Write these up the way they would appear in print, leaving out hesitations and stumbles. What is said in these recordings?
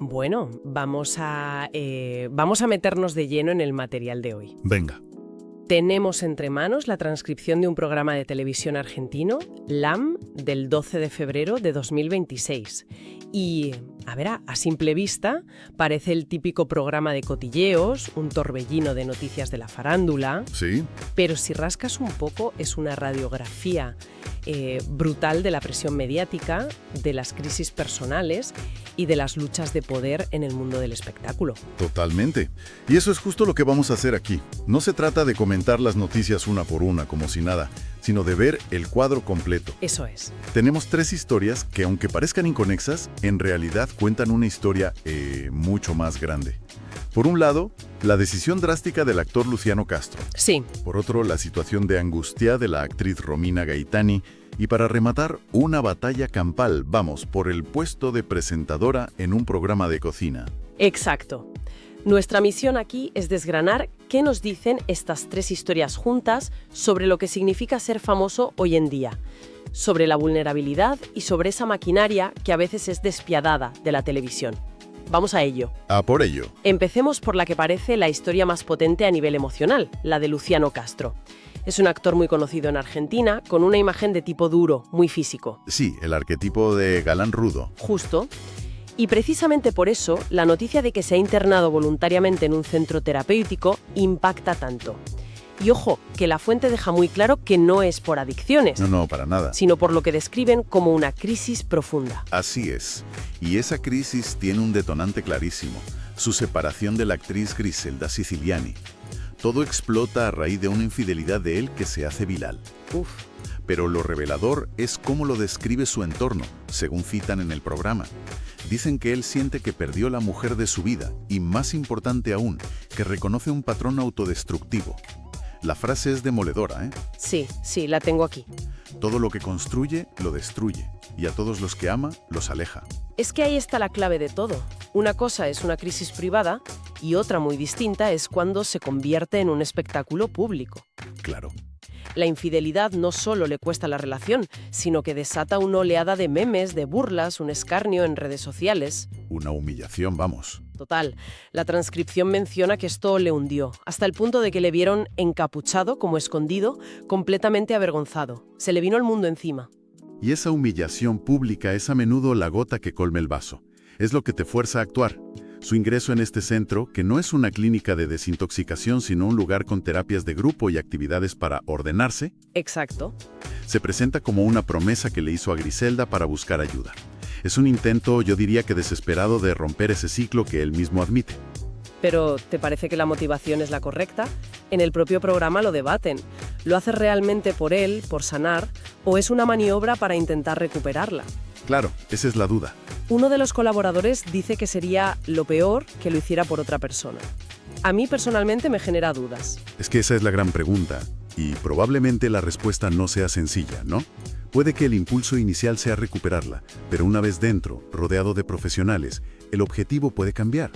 Bueno, vamos a meternos de lleno en el material de hoy. Venga. Tenemos entre manos la transcripción de un programa de televisión argentino, LAM, del 12 de febrero de 2026. Y, a simple vista, parece el típico programa de cotilleos, un torbellino de noticias de la farándula. Sí. Pero si rascas un poco, es una radiografía brutal de la presión mediática, de las crisis personales y de las luchas de poder en el mundo del espectáculo. Totalmente. Y eso es justo lo que vamos a hacer aquí. No se trata de comentar las noticias una por una, como si nada, sino de ver el cuadro completo. Eso es. Tenemos 3 historias que, aunque parezcan inconexas, en realidad cuentan una historia mucho más grande. Por un lado, la decisión drástica del actor Luciano Castro. Sí. Por otro, la situación de angustia de la actriz Romina Gaetani. Y para rematar, una batalla campal, por el puesto de presentadora en un programa de cocina. Exacto. Nuestra misión aquí es desgranar qué nos dicen estas 3 historias juntas sobre lo que significa ser famoso hoy en día, sobre la vulnerabilidad y sobre esa maquinaria que a veces es despiadada de la televisión. Vamos a ello. A por ello. Empecemos por la que parece la historia más potente a nivel emocional, la de Luciano Castro. Es un actor muy conocido en Argentina, con una imagen de tipo duro, muy físico. Sí, el arquetipo de galán rudo. Justo. Y precisamente por eso, la noticia de que se ha internado voluntariamente en un centro terapéutico impacta tanto. Y ojo, que la fuente deja muy claro que no es por adicciones. No, para nada. Sino por lo que describen como una crisis profunda. Así es. Y esa crisis tiene un detonante clarísimo: su separación de la actriz Griselda Siciliani. Todo explota a raíz de una infidelidad de él que se hace viral. Uf. Pero lo revelador es cómo lo describe su entorno, según citan en el programa. Dicen que él siente que perdió la mujer de su vida y, más importante aún, que reconoce un patrón autodestructivo. La frase es demoledora, ¿eh? Sí, la tengo aquí. Todo lo que construye, lo destruye, y a todos los que ama, los aleja. Es que ahí está la clave de todo. Una cosa es una crisis privada y otra muy distinta es cuando se convierte en un espectáculo público. Claro. La infidelidad no solo le cuesta la relación, sino que desata una oleada de memes, de burlas, un escarnio en redes sociales. Una humillación, Total, la transcripción menciona que esto le hundió, hasta el punto de que le vieron encapuchado, como escondido, completamente avergonzado. Se le vino el mundo encima. Y esa humillación pública es a menudo la gota que colma el vaso. Es lo que te fuerza a actuar. Su ingreso en este centro, que no es una clínica de desintoxicación, sino un lugar con terapias de grupo y actividades para ordenarse. Exacto. Se presenta como una promesa que le hizo a Griselda para buscar ayuda. Es un intento, yo diría que desesperado, de romper ese ciclo que él mismo admite. Pero, ¿te parece que la motivación es la correcta? En el propio programa lo debaten. ¿Lo hace realmente por él, por sanar, o es una maniobra para intentar recuperarla? Claro, esa es la duda. Uno de los colaboradores dice que sería lo peor que lo hiciera por otra persona. A mí personalmente me genera dudas. Es que esa es la gran pregunta, y probablemente la respuesta no sea sencilla, ¿no? Puede que el impulso inicial sea recuperarla, pero una vez dentro, rodeado de profesionales, el objetivo puede cambiar.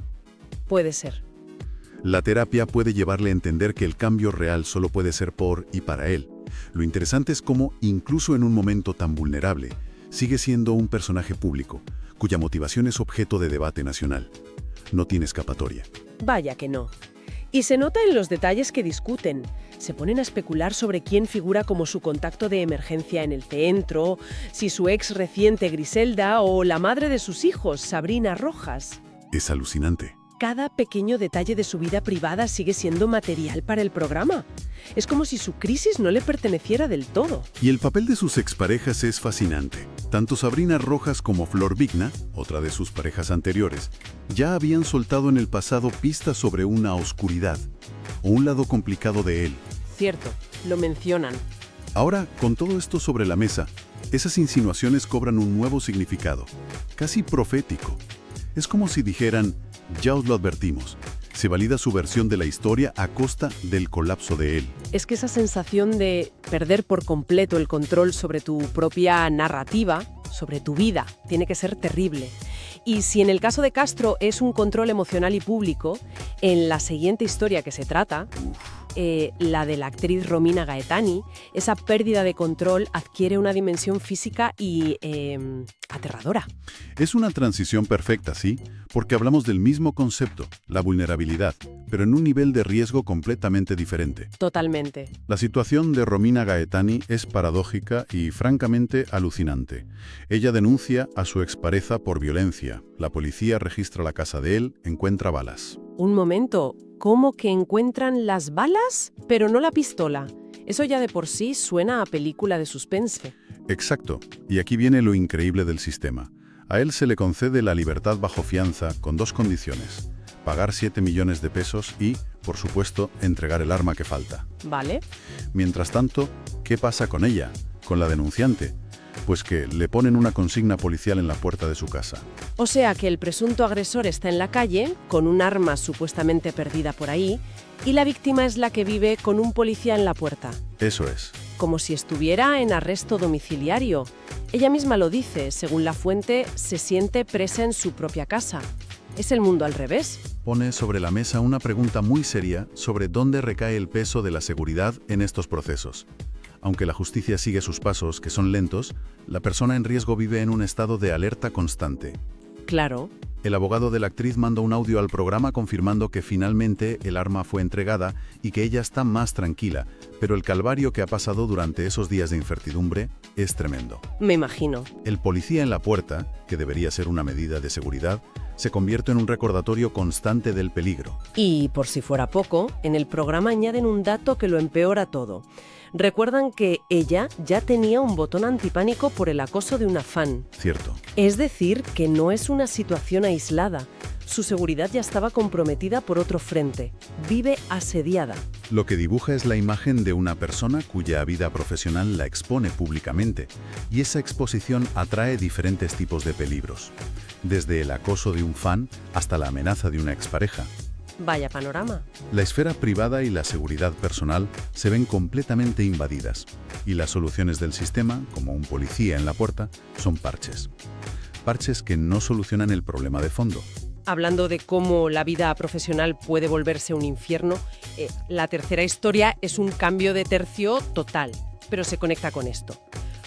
Puede ser. La terapia puede llevarle a entender que el cambio real solo puede ser por y para él. Lo interesante es cómo, incluso en un momento tan vulnerable, sigue siendo un personaje público, cuya motivación es objeto de debate nacional. No tiene escapatoria. Vaya que no. Y se nota en los detalles que discuten. Se ponen a especular sobre quién figura como su contacto de emergencia en el centro, si su ex reciente Griselda o la madre de sus hijos, Sabrina Rojas. Es alucinante. Cada pequeño detalle de su vida privada sigue siendo material para el programa. Es como si su crisis no le perteneciera del todo. Y el papel de sus exparejas es fascinante. Tanto Sabrina Rojas como Flor Vigna, otra de sus parejas anteriores, ya habían soltado en el pasado pistas sobre una oscuridad, o un lado complicado de él. Cierto, lo mencionan. Ahora, con todo esto sobre la mesa, esas insinuaciones cobran un nuevo significado, casi profético. Es como si dijeran: ya os lo advertimos. Se valida su versión de la historia a costa del colapso de él. Es que esa sensación de perder por completo el control sobre tu propia narrativa, sobre tu vida, tiene que ser terrible. Y si en el caso de Castro es un control emocional y público, en la siguiente historia que se trata, la de la actriz Romina Gaetani, esa pérdida de control adquiere una dimensión física y aterradora. Es una transición perfecta, sí, porque hablamos del mismo concepto, la vulnerabilidad, pero en un nivel de riesgo completamente diferente. Totalmente. La situación de Romina Gaetani es paradójica y francamente alucinante. Ella denuncia a su expareja por violencia. La policía registra la casa de él, encuentra balas. Un momento, ¿cómo que encuentran las balas, pero no la pistola? Eso ya de por sí suena a película de suspense. Exacto, y aquí viene lo increíble del sistema. A él se le concede la libertad bajo fianza con dos condiciones: pagar 7 millones de pesos y, por supuesto, entregar el arma que falta. ¿Vale? Mientras tanto, ¿qué pasa con ella, con la denunciante? Pues que le ponen una consigna policial en la puerta de su casa. O sea que el presunto agresor está en la calle, con un arma supuestamente perdida por ahí, y la víctima es la que vive con un policía en la puerta. Eso es. Como si estuviera en arresto domiciliario. Ella misma lo dice, según la fuente, se siente presa en su propia casa. ¿Es el mundo al revés? Pone sobre la mesa una pregunta muy seria sobre dónde recae el peso de la seguridad en estos procesos. Aunque la justicia sigue sus pasos, que son lentos, la persona en riesgo vive en un estado de alerta constante. Claro. El abogado de la actriz manda un audio al programa confirmando que finalmente el arma fue entregada y que ella está más tranquila, pero el calvario que ha pasado durante esos días de incertidumbre es tremendo. Me imagino. El policía en la puerta, que debería ser una medida de seguridad, se convierte en un recordatorio constante del peligro. Y, por si fuera poco, en el programa añaden un dato que lo empeora todo. Recuerdan que ella ya tenía un botón antipánico por el acoso de una fan. Cierto. Es decir, que no es una situación aislada. Su seguridad ya estaba comprometida por otro frente. Vive asediada. Lo que dibuja es la imagen de una persona cuya vida profesional la expone públicamente, y esa exposición atrae diferentes tipos de peligros, desde el acoso de un fan hasta la amenaza de una expareja. Vaya panorama. La esfera privada y la seguridad personal se ven completamente invadidas, y las soluciones del sistema, como un policía en la puerta, son parches. Parches que no solucionan el problema de fondo. Hablando de cómo la vida profesional puede volverse un infierno, la tercera historia es un cambio de tercio total, pero se conecta con esto.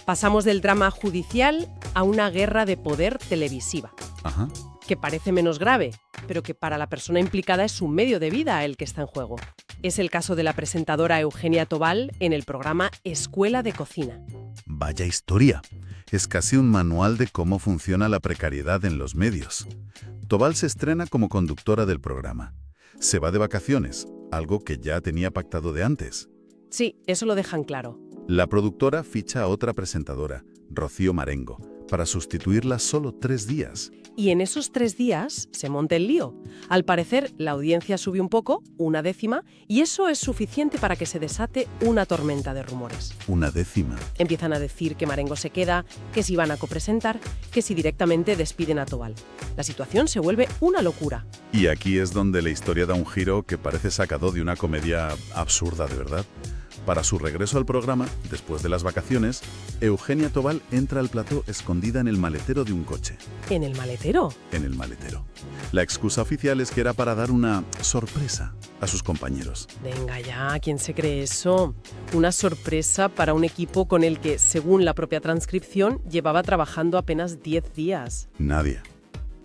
Pasamos del drama judicial a una guerra de poder televisiva. Ajá. Que parece menos grave, pero que para la persona implicada es su medio de vida el que está en juego. Es el caso de la presentadora Eugenia Tobal en el programa Escuela de Cocina. Vaya historia. Es casi un manual de cómo funciona la precariedad en los medios. Tobal se estrena como conductora del programa. Se va de vacaciones, algo que ya tenía pactado de antes. Sí, eso lo dejan claro. La productora ficha a otra presentadora, Rocío Marengo, para sustituirla solo 3 días. Y en esos 3 días se monta el lío. Al parecer, la audiencia sube un poco, 1/10, y eso es suficiente para que se desate una tormenta de rumores. 1/10. Empiezan a decir que Marengo se queda, que si van a copresentar, que si directamente despiden a Tobal. La situación se vuelve una locura. Y aquí es donde la historia da un giro que parece sacado de una comedia absurda de verdad. Para su regreso al programa, después de las vacaciones, Eugenia Tobal entra al plató escondida en el maletero de un coche. ¿En el maletero? En el maletero. La excusa oficial es que era para dar una sorpresa a sus compañeros. Venga ya, ¿quién se cree eso? Una sorpresa para un equipo con el que, según la propia transcripción, llevaba trabajando apenas 10 días. Nadie.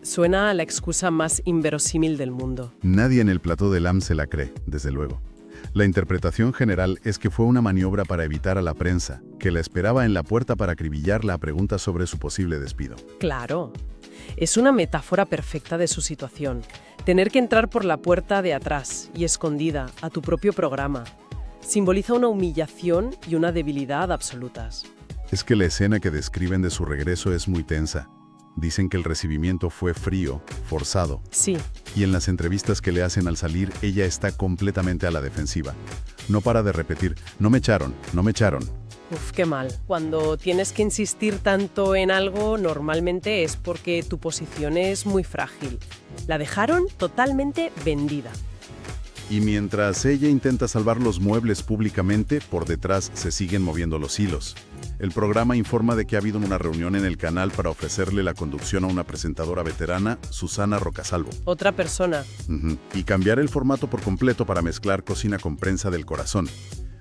Suena a la excusa más inverosímil del mundo. Nadie en el plató de LAM se la cree, desde luego. La interpretación general es que fue una maniobra para evitar a la prensa, que la esperaba en la puerta para acribillarla a preguntas sobre su posible despido. Claro. Es una metáfora perfecta de su situación. Tener que entrar por la puerta de atrás y escondida a tu propio programa. Simboliza una humillación y una debilidad absolutas. Es que la escena que describen de su regreso es muy tensa. Dicen que el recibimiento fue frío, forzado. Sí. Y en las entrevistas que le hacen al salir, ella está completamente a la defensiva. No para de repetir, no me echaron, no me echaron. Uf, qué mal. Cuando tienes que insistir tanto en algo, normalmente es porque tu posición es muy frágil. La dejaron totalmente vendida. Y mientras ella intenta salvar los muebles públicamente, por detrás se siguen moviendo los hilos. El programa informa de que ha habido una reunión en el canal para ofrecerle la conducción a una presentadora veterana, Susana Rocasalvo. Otra persona. Y cambiar el formato por completo para mezclar cocina con prensa del corazón.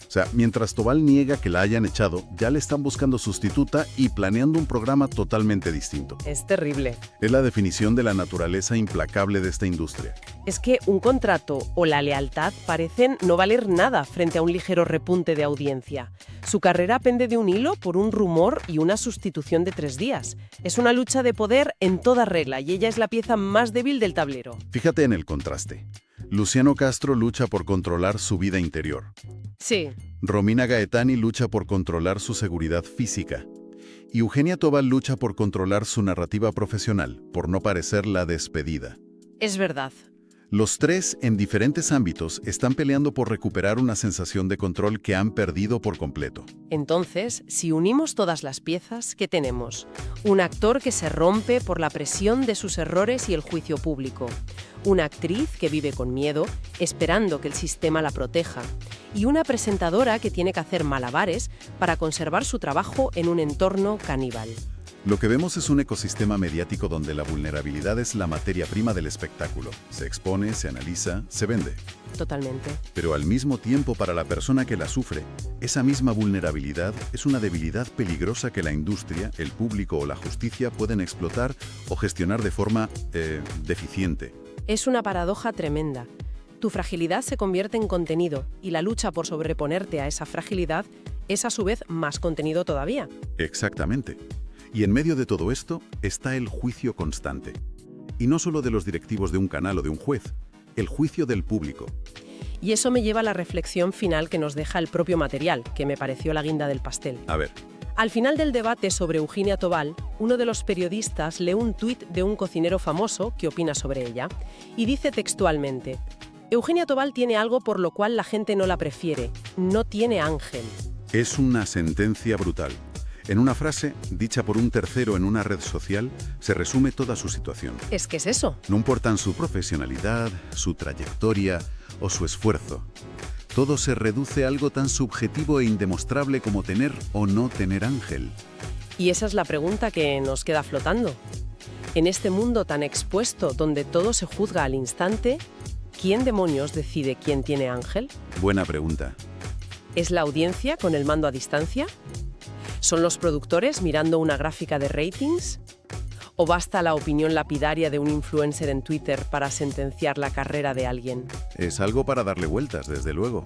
O sea, mientras Tobal niega que la hayan echado, ya le están buscando sustituta y planeando un programa totalmente distinto. Es terrible. Es la definición de la naturaleza implacable de esta industria. Es que un contrato o la lealtad parecen no valer nada frente a un ligero repunte de audiencia. Su carrera pende de un hilo por un rumor y una sustitución de 3 días. Es una lucha de poder en toda regla y ella es la pieza más débil del tablero. Fíjate en el contraste. Luciano Castro lucha por controlar su vida interior. Sí. Romina Gaetani lucha por controlar su seguridad física. Y Eugenia Tobal lucha por controlar su narrativa profesional, por no parecer la despedida. Es verdad. Los tres, en diferentes ámbitos, están peleando por recuperar una sensación de control que han perdido por completo. Entonces, si unimos todas las piezas, ¿qué tenemos? Un actor que se rompe por la presión de sus errores y el juicio público. Una actriz que vive con miedo, esperando que el sistema la proteja. Y una presentadora que tiene que hacer malabares para conservar su trabajo en un entorno caníbal. Lo que vemos es un ecosistema mediático donde la vulnerabilidad es la materia prima del espectáculo. Se expone, se analiza, se vende. Totalmente. Pero al mismo tiempo, para la persona que la sufre, esa misma vulnerabilidad es una debilidad peligrosa que la industria, el público o la justicia pueden explotar o gestionar de forma deficiente. Es una paradoja tremenda. Tu fragilidad se convierte en contenido y la lucha por sobreponerte a esa fragilidad es a su vez más contenido todavía. Exactamente. Y en medio de todo esto está el juicio constante. Y no solo de los directivos de un canal o de un juez, el juicio del público. Y eso me lleva a la reflexión final que nos deja el propio material, que me pareció la guinda del pastel. A ver. Al final del debate sobre Eugenia Tobal, uno de los periodistas lee un tuit de un cocinero famoso que opina sobre ella y dice textualmente: Eugenia Tobal tiene algo por lo cual la gente no la prefiere, no tiene ángel. Es una sentencia brutal. En una frase, dicha por un tercero en una red social, se resume toda su situación. Es que es eso. No importan su profesionalidad, su trayectoria o su esfuerzo. Todo se reduce a algo tan subjetivo e indemostrable como tener o no tener ángel. Y esa es la pregunta que nos queda flotando. En este mundo tan expuesto, donde todo se juzga al instante, ¿quién demonios decide quién tiene ángel? Buena pregunta. ¿Es la audiencia con el mando a distancia? ¿Son los productores mirando una gráfica de ratings? ¿O basta la opinión lapidaria de un influencer en Twitter para sentenciar la carrera de alguien? Es algo para darle vueltas, desde luego.